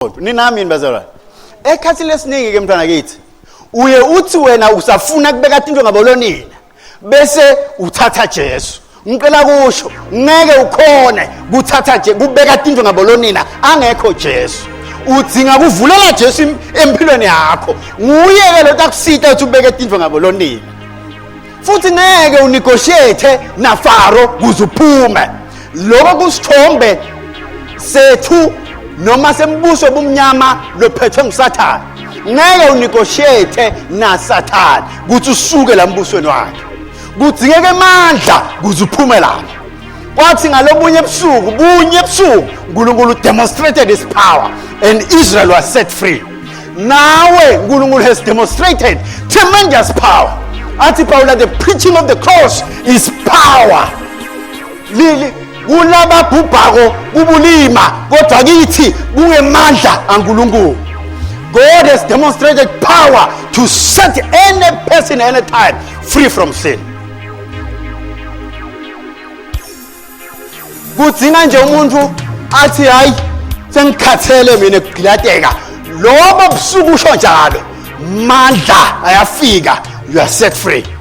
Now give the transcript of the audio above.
Ninami bazalwane. Ekhathini lesiningi ke mntwana kithi. Uye uthi wena usafuna kubeka into ngabolonina. Bese uthatha Jesu. Ngicela kusho, ngeke ukhone kuthatha nje kubeka into ngabolonina angekho Jesu. Udzinga kuvulela Jesu empilweni yakho. Nguye ke lo takusita uthi ubeke into ngabolonina. Futhi ngeke unegotiate na Faro kuze uphume. Lokho kusithombe sethu noma sembuso bomnyama lophethwe nguSathane. Ngeke unegotiate na Sathane kuthi usuke la mbusweni wakhe. Kudzingeke amandla kuze uphume lapha. Kwathi ngalobunye ebusuku, uNkulunkulu demonstrated his power and Israel was set free. Nawe uNkulunkulu has demonstrated tremendous power. Athi Paul, the preaching of the cross is power. Lili kulaba bhubhako kubulima kodwa kithi kungemandla aNkulunkulu. God has demonstrated power to set any person any time free from sin. Kudzinga nje umuntu athi hayi sengikhathele mina ukugilateka. Lobo busuku usho njalo mandla ayafika, you are set free.